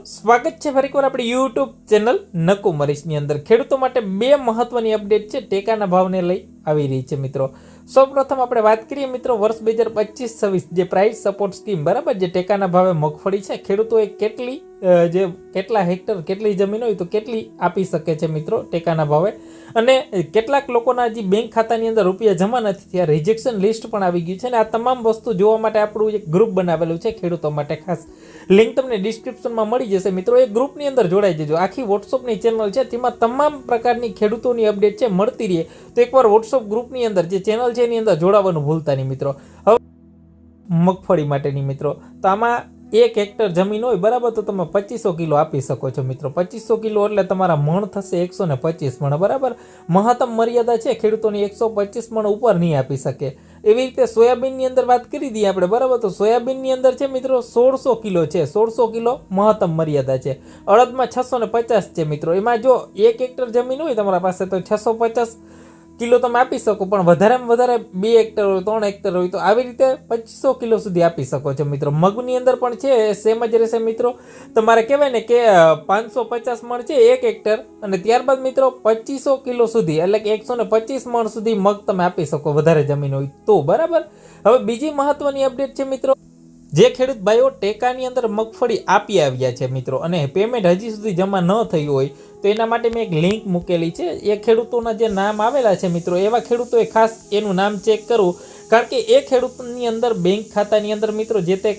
સ્વાગત છે ફરીકવાર આપણી યુટ્યુબ ચેનલ નકુ મરીશની અંદર ખેડૂતો માટે બે મહત્વની અપડેટ છે ટેકાના ભાવને લઈ આવી રહી છે મિત્રો। સૌપ્રથમ આપણે વાત કરીએ મિત્રો વર્ષ 2025-26 જે પ્રાઇસ સપોર્ટ સ્કીમ બરાબર જે ટેકાના ભાવે મગફળી છે ખેડૂતોએ કેટલા હેક્ટર કેટલી જમીન હોય તો કેટલી આપી શકે છે મિત્રો ટેકાના ભાવે અને કેટલાક લોકોના હજી બેંક ખાતાની અંદર રૂપિયા જમા નથી થયા રિજેક્શન લિસ્ટ પણ આવી ગયું છે અને આ તમામ વસ્તુ જોવા માટે આપણું એક ગ્રુપ બનાવેલું છે ખેડૂતો માટે ખાસ લિંક તમને ડિસ્ક્રિપ્શનમાં મળી જશે મિત્રો। એ ગ્રુપની અંદર જોડાઈ જજો। આખી વોટ્સઅપની ચેનલ છે તેમાં તમામ પ્રકારની ખેડૂતોની અપડેટ છે મળતી રહે તો એકવાર વોટ્સઅપ ગ્રુપની અંદર જે ચેનલ છે એની અંદર જોડાવાનું ભૂલતા નહીં મિત્રો। હવે મગફળી માટેની મિત્રો તો આમાં 1 હેક્ટર જમીન હોય બરાબર તો તમે 2500 કિલો આપી શકો છો મિત્રો। 2500 કિલો એટલે તમારા મણ થશે 125 મણ બરાબર। મહત્તમ મર્યાદા છે ખેડૂતોની 125 મણ ઉપર નહીં આપી શકે। એવી રીતે સોયાબીનની અંદર વાત કરી દઈએ આપણે બરાબર તો સોયાબીનની અંદર છે મિત્રો 1600 કિલો છે 1600 કિલો મહત્તમ મર્યાદા છે। અડદમાં 650 છે મિત્રો। એમાં જો 1 હેક્ટર જમીન હોય તમારા પાસે તો 650 કિલો તમે આપી શકો પણ વધારેમાં વધારે 2 હેક્ટર હોય 3 હેક્ટર હોય તો આવી રીતે 2500 કિલો સુધી આપી શકો છો મિત્રો। મગની અંદર પણ છે સેમ જ રહેશે મિત્રો। તમારે કહેવાય ને કે 550 મણ છે 1 હેક્ટર અને ત્યારબાદ મિત્રો 2500 કિલો સુધી એટલે કે 125 મણ સુધી મગ તમે આપી શકો વધારે જમીન હોય તો બરાબર। હવે બીજી મહત્વની અપડેટ છે મિત્રો જે ખેડૂત ભાઈઓ ટેકાની અંદર મગફળી આપી આવ્યા છે મિત્રો અને પેમેન્ટ હજી સુધી જમા ન થયું હોય તો એના માટે મેં એક લિંક મૂકેલી છે। એ ખેડૂતોના જે નામ આવેલા છે મિત્રો એવા ખેડૂતોએ ખાસ એનું નામ ચેક કરવું કારણ કે એ ખેડૂતની અંદર બેંક ખાતાની અંદર મિત્રો જે તે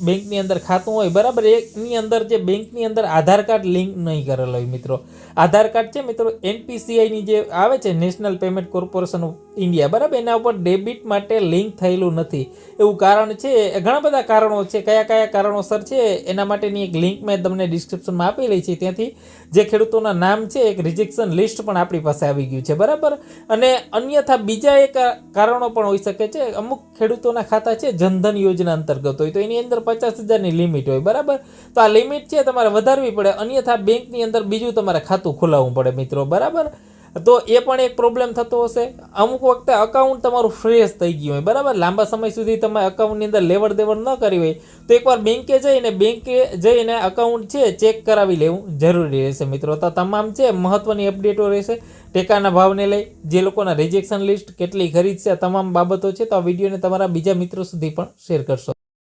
બેંકની અંદર ખાતું હોય બરાબર એની અંદર જે બેંકની અંદર આધાર કાર્ડ લિંક નહીં કરેલો હોય મિત્રો। આધાર કાર્ડ છે મિત્રો NPCIની જે આવે છે national payment corporation of India બરાબર એના ઉપર ડેબિટ માટે લિંક થયેલું નથી એવું કારણ છે। ઘણા બધા કારણો છે કયા કારણોસર છે એના માટેની એક લિંક મેં તમને ડિસ્ક્રિપ્શનમાં આપેલી છે ત્યાંથી જે ખેડૂતોના નામ છે એક રિજેક્શન લિસ્ટ પણ આપણી પાસે આવી ગયું છે બરાબર। અને અન્યથા બીજા એક કારણો પણ હોઈ શકે છે। અમુક ખેડૂતોના ખાતા છે જનધન યોજના અંતર્ગત હોય તો એની અંદર 50,000ની લિમિટ હોય બરાબર તો આ લિમિટ છે તમારે વધારવી પડે અન્યથા બેંકની અંદર બીજું તમારે ખાતું ખોલાવવું પડે મિત્રો બરાબર। તો એ પણ એક પ્રોબ્લેમ થતો હશે। અમુક વખતે અકાઉન્ટ તમારું ફ્રેશ થઈ ગયું હોય બરાબર લાંબા સમય સુધી તમે અકાઉન્ટની અંદર લેવડ દેવડ ન કરી હોય તો એકવાર બેંકે જઈને અકાઉન્ટ છે ચેક કરાવી લેવું જરૂરી રહેશે મિત્રો। તો તમામ છે મહત્વની અપડેટો રહેશે ટેકાના ભાવને લઈ જે લોકોના રિજેક્શન લિસ્ટ કેટલી ખરીદશે આ તમામ બાબતો છે તો આ વિડીયોને તમારા બીજા મિત્રો સુધી પણ શેર કરશો।